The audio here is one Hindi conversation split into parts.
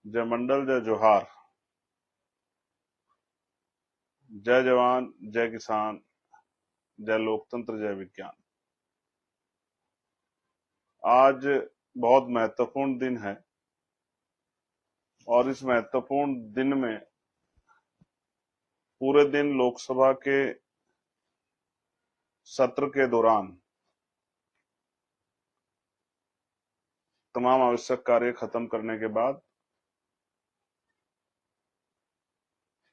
जय मंडल, जय जोहार, जय जवान, जय किसान, जय लोकतंत्र, जय विज्ञान। आज बहुत महत्वपूर्ण दिन है और इस महत्वपूर्ण दिन में पूरे दिन लोकसभा के सत्र के दौरान तमाम आवश्यक कार्य खत्म करने के बाद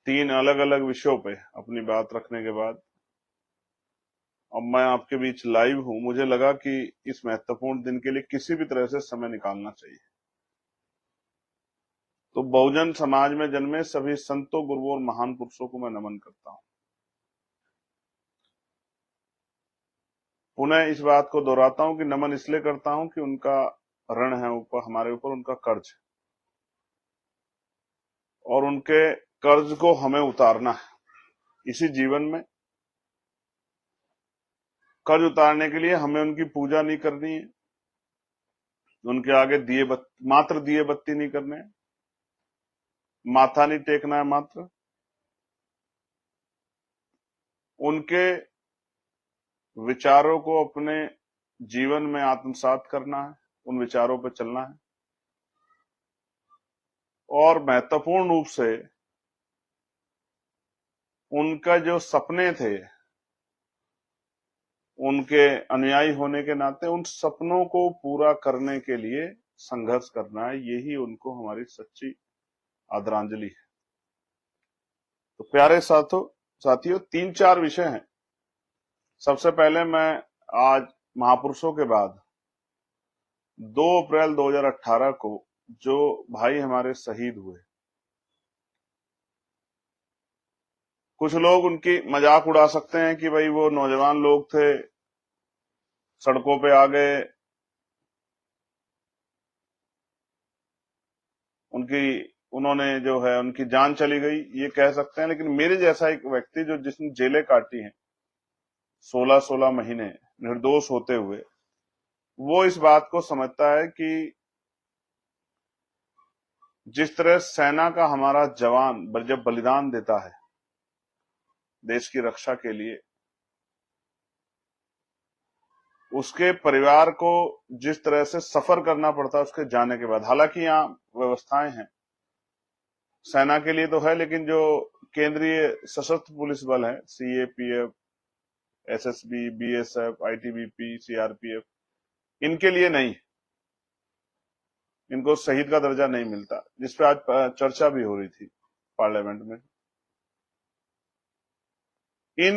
3 अलग अलग विषयों पे अपनी बात रखने के बाद अब मैं आपके बीच लाइव हूं। मुझे लगा कि इस महत्वपूर्ण दिन के लिए किसी भी तरह से समय निकालना चाहिए। तो बहुजन समाज में जन्मे सभी संतों, गुरुओं और महान पुरुषों को मैं नमन करता हूं। पुनः इस बात को दोहराता हूं कि नमन इसलिए करता हूं कि उनका ऋण है ऊपर हमारे ऊपर, उनका कर्ज है और उनके कर्ज को हमें उतारना है। इसी जीवन में कर्ज उतारने के लिए हमें उनकी पूजा नहीं करनी है, उनके आगे मात्र दिए बत्ती नहीं करने, माथा नहीं टेकना है, मात्र उनके विचारों को अपने जीवन में आत्मसात करना है, उन विचारों पर चलना है और महत्वपूर्ण रूप से उनका जो सपने थे, उनके अनुयायी होने के नाते उन सपनों को पूरा करने के लिए संघर्ष करना है। यही उनको हमारी सच्ची आदरांजलि है। तो प्यारे साथियों 3-4 विषय हैं। सबसे पहले मैं आज महापुरुषों के बाद 2 अप्रैल 2018 को जो भाई हमारे शहीद हुए, कुछ लोग उनकी मजाक उड़ा सकते हैं कि भाई वो नौजवान लोग थे, सड़कों पे आ गए, उन्होंने जो है उनकी जान चली गई, ये कह सकते हैं। लेकिन मेरे जैसा एक व्यक्ति जिसने जेलें काटी हैं 16-16 महीने निर्दोष होते हुए, वो इस बात को समझता है कि जिस तरह सेना का हमारा जवान जब बलिदान देता है देश की रक्षा के लिए, उसके परिवार को जिस तरह से सफर करना पड़ता है उसके जाने के बाद, हालांकि यहाँ व्यवस्थाएं हैं सेना के लिए तो है, लेकिन जो केंद्रीय सशस्त्र पुलिस बल है, CAPF, SSB, BSF, ITBP, CRPF, इनके लिए नहीं, इनको शहीद का दर्जा नहीं मिलता, जिसपे आज चर्चा भी हो रही थी पार्लियामेंट में। इन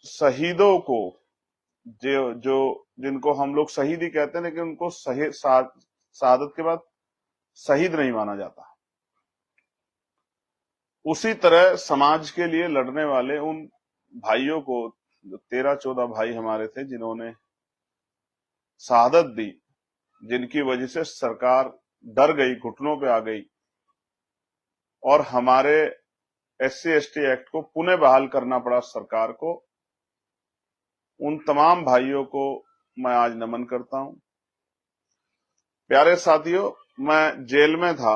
शहीदों को जिनको हम लोग शहीद ही कहते हैं, लेकिन उनको शहादत के बाद शहीद नहीं माना जाता। उसी तरह समाज के लिए लड़ने वाले उन भाइयों को, जो 13-14 भाई हमारे थे जिन्होंने शहादत दी, जिनकी वजह से सरकार डर गई, घुटनों पे आ गई और हमारे SC/ST एक्ट को पुनः बहाल करना पड़ा सरकार को, उन तमाम भाइयों को मैं आज नमन करता हूं। प्यारे साथियों, मैं जेल में था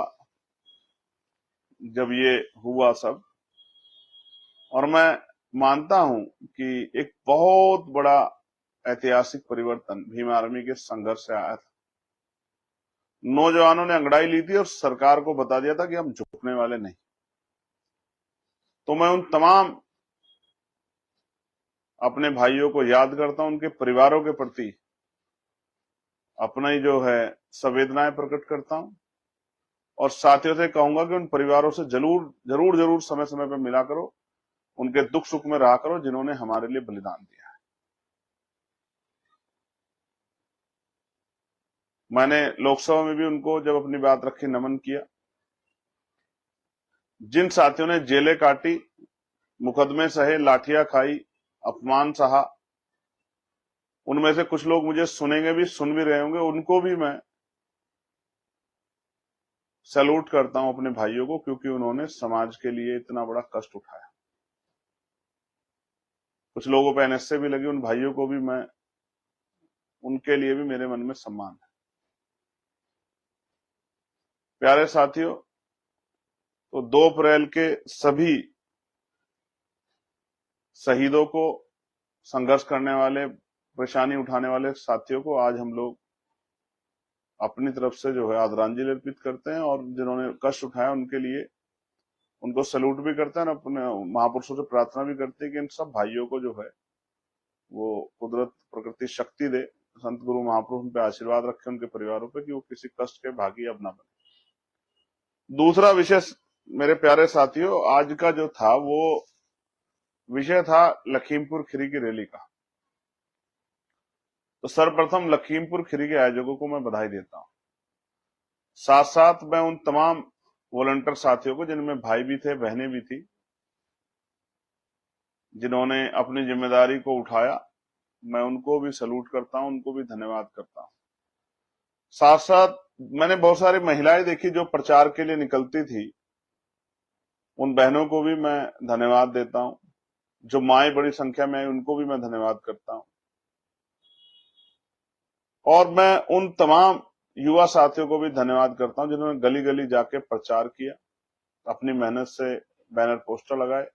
जब ये हुआ सब, और मैं मानता हूं कि एक बहुत बड़ा ऐतिहासिक परिवर्तन भीम आर्मी के संघर्ष से आया था। नौजवानों ने अंगड़ाई ली थी और सरकार को बता दिया था कि हम झुकने वाले नहीं। तो मैं उन तमाम अपने भाइयों को याद करता हूं, उनके परिवारों के प्रति अपना ही जो है संवेदनाएं प्रकट करता हूं और साथियों से कहूंगा कि उन परिवारों से जरूर समय समय पर मिला करो, उनके दुख सुख में रहा करो, जिन्होंने हमारे लिए बलिदान दिया है। मैंने लोकसभा में भी उनको जब अपनी बात रखी नमन किया। जिन साथियों ने जेलें काटी, मुकदमे सहे, लाठियां खाई, अपमान सहा, उनमें से कुछ लोग मुझे सुनेंगे भी, सुन भी रहे होंगे, उनको भी मैं सैल्यूट करता हूं, अपने भाइयों को, क्योंकि उन्होंने समाज के लिए इतना बड़ा कष्ट उठाया। कुछ लोगों पर NSA भी लगी, उन भाइयों को भी मैं, उनके लिए भी मेरे मन में सम्मान है। प्यारे साथियों, तो 2 अप्रैल के सभी शहीदों को, संघर्ष करने वाले, परेशानी उठाने वाले साथियों को आज हम लोग अपनी तरफ से जो है आदरांजलि अर्पित करते हैं, और जिन्होंने कष्ट उठाया उनके लिए उनको सैल्यूट भी करते हैं, और अपने महापुरुषों से प्रार्थना भी करते हैं कि इन सब भाइयों को जो है वो कुदरत प्रकृति शक्ति दे, संत गुरु महापुरुष उन पे आशीर्वाद रखे, उनके परिवारों पे, कि वो किसी कष्ट के भागी अब ना बने। दूसरा विषय मेरे प्यारे साथियों, आज का जो था वो विषय था लखीमपुर खीरी की रैली का। तो सर्वप्रथम लखीमपुर खीरी के आयोजकों को मैं बधाई देता हूं। साथ साथ मैं उन तमाम वॉलंटियर साथियों को, जिनमें भाई भी थे, बहनें भी थी, जिन्होंने अपनी जिम्मेदारी को उठाया, मैं उनको भी सैल्यूट करता हूं, उनको भी धन्यवाद करता हूं। साथ साथ मैंने बहुत सारी महिलाएं देखी जो प्रचार के लिए निकलती थी, उन बहनों को भी मैं धन्यवाद देता हूं। जो माएं बड़ी संख्या में आई, उनको भी मैं धन्यवाद करता हूं। और मैं उन तमाम युवा साथियों को भी धन्यवाद करता हूं जिन्होंने गली गली जाके प्रचार किया, अपनी मेहनत से बैनर पोस्टर लगाए,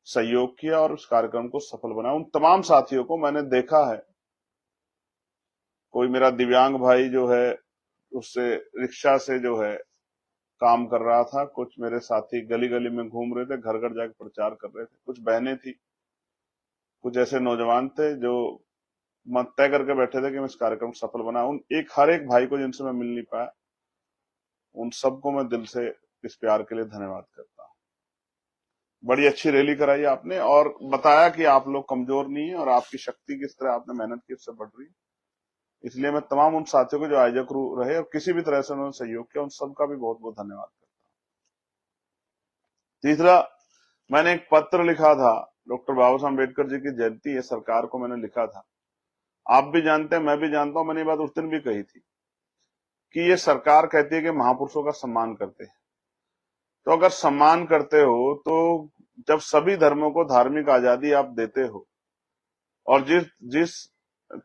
सहयोग किया और उस कार्यक्रम को सफल बनाया। उन तमाम साथियों को मैंने देखा है। कोई मेरा दिव्यांग भाई जो है उससे रिक्शा से जो है काम कर रहा था, कुछ मेरे साथी गली गली में घूम रहे थे, घर घर जाकर प्रचार कर रहे थे, कुछ बहनें थी, कुछ ऐसे नौजवान थे जो मत तय करके बैठे थे कि मैं इस कार्यक्रम सफल बना। उन हर एक भाई को जिनसे मैं मिल नहीं पाया, उन सबको मैं दिल से इस प्यार के लिए धन्यवाद करता हूं। बड़ी अच्छी रैली कराई आपने, और बताया कि आप लोग कमजोर नहीं है और आपकी शक्ति किस तरह आपने मेहनत की उससे बढ़ रही है। इसलिए मैं तमाम उन साथियों को जो आयोजक रहे और किसी भी तरह से उन्होंने सहयोग किया, उन सबका भी बहुत बहुत धन्यवाद करता हूं। तीसरा, मैंने एक पत्र लिखा था, डॉक्टर बाबा साहब अम्बेडकर जी की जयंती है, सरकार को मैंने लिखा था। आप भी जानते हैं, मैं भी जानता हूं, मैंने ये बात उस दिन भी कही थी कि ये सरकार कहती है कि महापुरुषों का सम्मान करते हैं। तो अगर सम्मान करते हो तो जब सभी धर्मों को धार्मिक आजादी आप देते हो और जिस जिस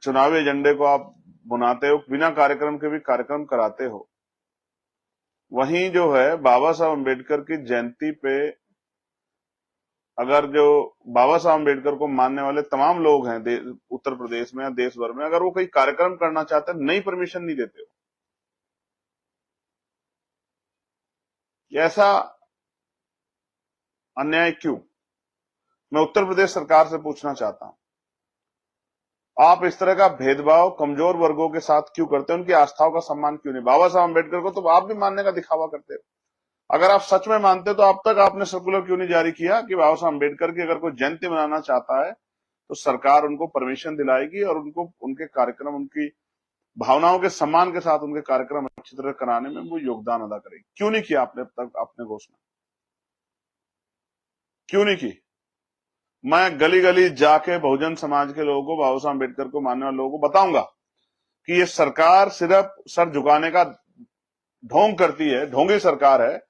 चुनावी एजेंडे को आप बुनाते हो, बिना कार्यक्रम के भी कार्यक्रम कराते हो, वहीं जो है बाबा साहब अम्बेडकर की जयंती पे अगर जो बाबा साहब अम्बेडकर को मानने वाले तमाम लोग हैं उत्तर प्रदेश में या देश भर में, अगर वो कोई कार्यक्रम करना चाहते हैं, नई परमिशन नहीं देते हो। ऐसा अन्याय क्यों? मैं उत्तर प्रदेश सरकार से पूछना चाहता हूं, आप इस तरह का भेदभाव कमजोर वर्गों के साथ क्यों करते हैं? उनकी आस्थाओं का सम्मान क्यों नहीं? बाबा साहब अम्बेडकर को तो आप भी मानने का दिखावा करते हो। अगर आप सच में मानते तो अब तक आपने सर्कुलर क्यों नहीं जारी किया कि बाबा साहब अम्बेडकर की अगर कोई जयंती मनाना चाहता है तो सरकार उनको परमिशन दिलाएगी और उनको उनके कार्यक्रम, उनकी भावनाओं के सम्मान के साथ उनके कार्यक्रम अच्छी तरह कराने में वो योगदान अदा करेगी? क्यों नहीं किया आपने अब तक? आपने घोषणा क्यों नहीं की? मैं गली गली जाके बहुजन समाज के लोगों को, बाबा साहब अम्बेडकर को मानने वाले लोगों को बताऊंगा कि ये सरकार सिर्फ सर झुकाने का ढोंग करती है, ढोंगी सरकार है।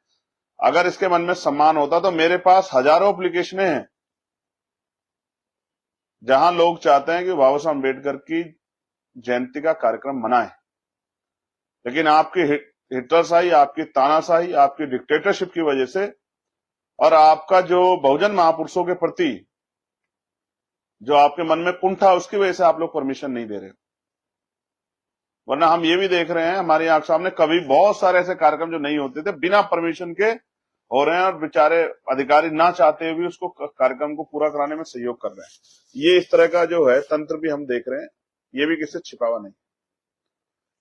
अगर इसके मन में सम्मान होता तो मेरे पास हजारों एप्लीकेशनें हैं जहां लोग चाहते हैं कि बाबा साहब अम्बेडकर की जयंती का कार्यक्रम मनाएं, लेकिन आपकी हिटलरशाही, आपकी तानाशाही, आपकी डिक्टेटरशिप की वजह से और आपका जो बहुजन महापुरुषों के प्रति जो आपके मन में कुंठा, उसकी वजह से आप लोग परमिशन नहीं दे रहे। वरना हम ये भी देख रहे हैं, हमारी आंख सामने कभी बहुत सारे ऐसे कार्यक्रम जो नहीं होते थे, बिना परमिशन के हो रहे हैं और बेचारे अधिकारी ना चाहते हुए भी उसको कार्यक्रम को पूरा कराने में सहयोग कर रहे हैं। ये इस तरह का जो है तंत्र भी हम देख रहे हैं, ये भी किसी छिपावा नहीं।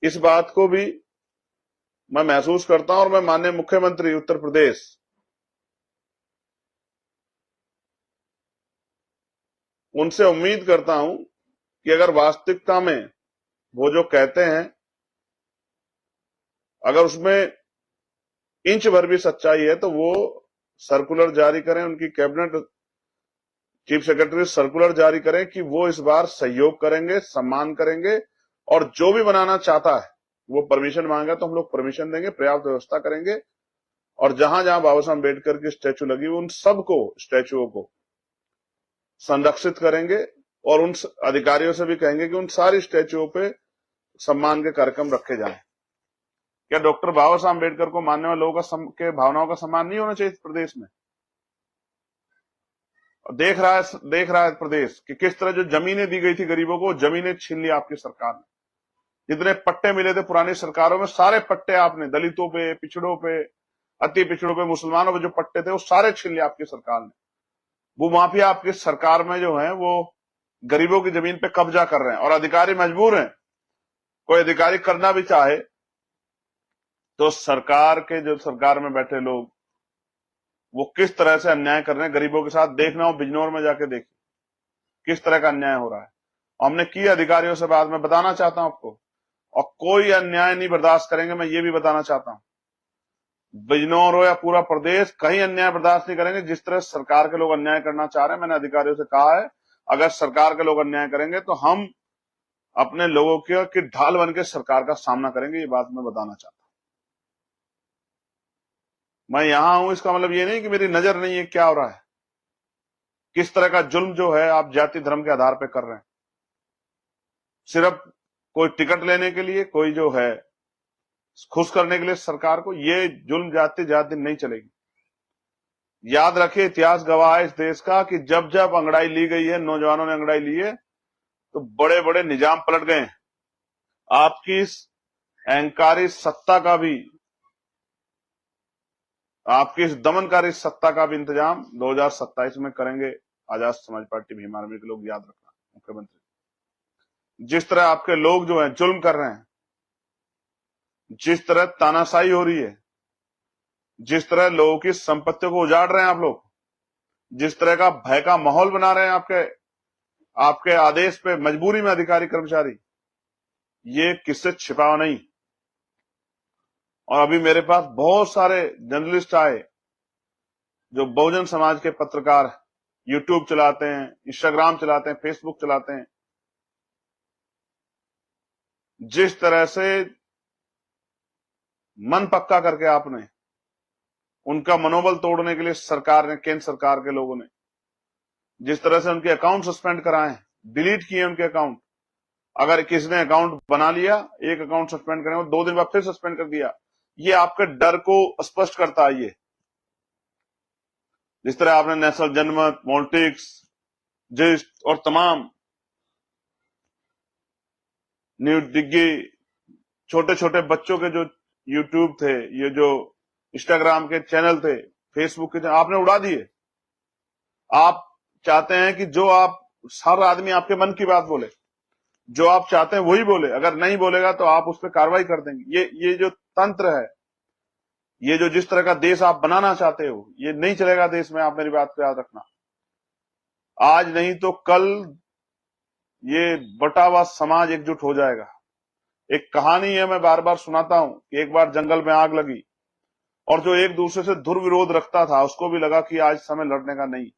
इस बात को भी मैं महसूस करता हूं और मैं माननीय मुख्यमंत्री उत्तर प्रदेश उनसे उम्मीद करता हूं कि अगर वास्तविकता में वो जो कहते हैं, अगर उसमें इंच भर भी सच्चाई है तो वो सर्कुलर जारी करें, उनकी कैबिनेट चीफ सेक्रेटरी सर्कुलर जारी करें कि वो इस बार सहयोग करेंगे, सम्मान करेंगे, और जो भी बनाना चाहता है वो परमिशन मांगा तो हम लोग परमिशन देंगे, पर्याप्त व्यवस्था करेंगे, और जहां जहां बाबा साहब अम्बेडकर की स्टैचू लगी उन सबको, स्टैचुओं को संरक्षित करेंगे, और उन अधिकारियों से भी कहेंगे कि उन सारी स्टैचुओं पे सम्मान के कार्यक्रम रखे जाएं। क्या डॉक्टर बाबा साहब अम्बेडकर को मानने वाले लोगों के भावनाओं का सम्मान नहीं होना चाहिए इस प्रदेश में? और देख रहा है प्रदेश कि किस तरह जो जमीनें दी गई थी गरीबों को, जमीनें छीन ली आपकी सरकार ने। जितने पट्टे मिले थे पुरानी सरकारों में, सारे पट्टे आपने दलितों पे, पिछड़ों पे, अति पिछड़ों पे, मुसलमानों पे जो पट्टे थे वो सारे छीन लिए आपकी सरकार ने। भूमाफिया आपकी सरकार में जो है वो गरीबों की जमीन पे कब्जा कर रहे हैं और अधिकारी मजबूर हैं। कोई अधिकारी करना भी चाहे तो सरकार में बैठे लोग वो किस तरह से अन्याय कर रहे हैं गरीबों के साथ। देखना हो बिजनौर में जाके देखिए किस तरह का अन्याय हो रहा है। हमने किए अधिकारियों से बात, मैं बताना चाहता हूं आपको, और कोई अन्याय नहीं बर्दाश्त करेंगे, मैं ये भी बताना चाहता हूं। बिजनौर हो या पूरा प्रदेश, कहीं अन्याय बर्दाश्त नहीं करेंगे। जिस तरह सरकार के लोग अन्याय करना चाह रहे हैं, मैंने अधिकारियों से कहा है अगर सरकार के लोग अन्याय करेंगे तो हम अपने लोगों की ढाल बन के सरकार का सामना करेंगे। ये बात मैं बताना चाहता हूं। मैं यहां हूं इसका मतलब ये नहीं कि मेरी नजर नहीं है क्या हो रहा है, किस तरह का जुल्म जो है आप जाति धर्म के आधार पर कर रहे हैं। सिर्फ कोई टिकट लेने के लिए, कोई जो है खुश करने के लिए सरकार को, ये जुल्म जाति दिन नहीं चलेगी। याद रखिए, इतिहास गवाह है इस देश का कि जब जब अंगड़ाई ली गई है, नौजवानों ने अंगड़ाई ली है, तो बड़े बड़े निजाम पलट गए। आपकी इस अहंकारी सत्ता का भी, आपकी इस दमनकारी सत्ता का भी इंतजाम 2027 में करेंगे आजाद समाज पार्टी भीम आर्मी के लोग। याद रखना मुख्यमंत्री, जिस तरह आपके लोग जो हैं जुल्म कर रहे हैं, जिस तरह तानाशाही हो रही है, जिस तरह लोगों की संपत्तियों को उजाड़ रहे हैं आप लोग, जिस तरह का भय का माहौल बना रहे हैं आपके आदेश पे मजबूरी में अधिकारी कर्मचारी, ये किससे छिपाओ नहीं। और अभी मेरे पास बहुत सारे जर्नलिस्ट आए जो बहुजन समाज के पत्रकार, यूट्यूब चलाते हैं, इंस्टाग्राम चलाते हैं, फेसबुक चलाते हैं। जिस तरह से मन पक्का करके आपने उनका मनोबल तोड़ने के लिए सरकार ने, केंद्र सरकार के लोगों ने जिस तरह से उनके अकाउंट सस्पेंड कराए, डिलीट किए उनके अकाउंट। अगर किसी ने अकाउंट बना लिया, एक अकाउंट सस्पेंड करें, 2 दिन बाद फिर सस्पेंड कर दिया, ये आपके डर को स्पष्ट करता है। ये जिस तरह आपने नेशनल जनमत, पॉलिटिक्स, जिस्ट और तमाम न्यूज डिग्गी, छोटे छोटे बच्चों के जो यूट्यूब थे, ये जो इंस्टाग्राम के चैनल थे, फेसबुक के चैनल, आपने उड़ा दिए। आप चाहते हैं कि जो आप, हर आदमी आपके मन की बात बोले, जो आप चाहते हैं वही बोले। अगर नहीं बोलेगा तो आप उस पर कार्रवाई कर देंगे। ये जो तंत्र है, ये जो जिस तरह का देश आप बनाना चाहते हो, ये नहीं चलेगा देश में। आप मेरी बात को याद रखना, आज नहीं तो कल ये बटा हुआ समाज एकजुट हो जाएगा। एक कहानी है, मैं बार बार सुनाता हूं कि एक बार जंगल में आग लगी और जो एक दूसरे से दुर्विरोध रखता था उसको भी लगा कि आज समय लड़ने का नहीं,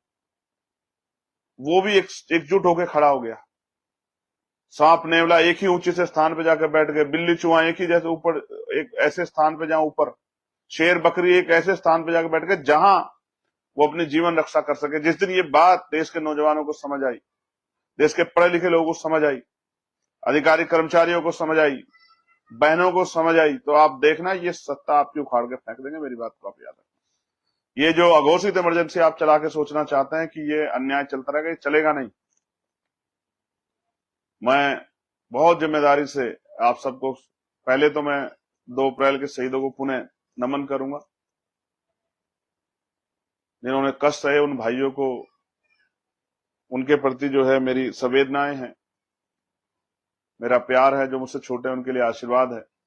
वो भी एकजुट होकर खड़ा हो गया। सांप नेवला एक ही ऊंचे से स्थान पे जाकर बैठ गए, बिल्ली चूहा एक ही जैसे ऊपर, एक ऐसे स्थान पे जहां ऊपर, शेर बकरी एक ऐसे स्थान पे जाकर बैठ गए जहां वो अपनी जीवन रक्षा कर सके। जिस दिन ये बात देश के नौजवानों को समझ आई, देश के पढ़े लिखे लोगों को समझ आई, अधिकारी कर्मचारियों को समझ आई, बहनों को समझ आई, तो आप देखना ये सत्ता आपकी उखाड़ के फेंक देंगे। मेरी बात को आप याद रखना। ये जो अघोषित इमरजेंसी आप चला के सोचना चाहते हैं कि ये अन्याय चलता रहेगा, ये चलेगा नहीं। मैं बहुत जिम्मेदारी से आप सबको, पहले तो मैं 2 अप्रैल के शहीदों को पुनः नमन करूंगा, जिन्होंने कष्ट सहे। उन भाइयों को, उनके प्रति जो है मेरी संवेदनाएं हैं, मेरा प्यार है। जो मुझसे छोटे हैं उनके लिए आशीर्वाद है।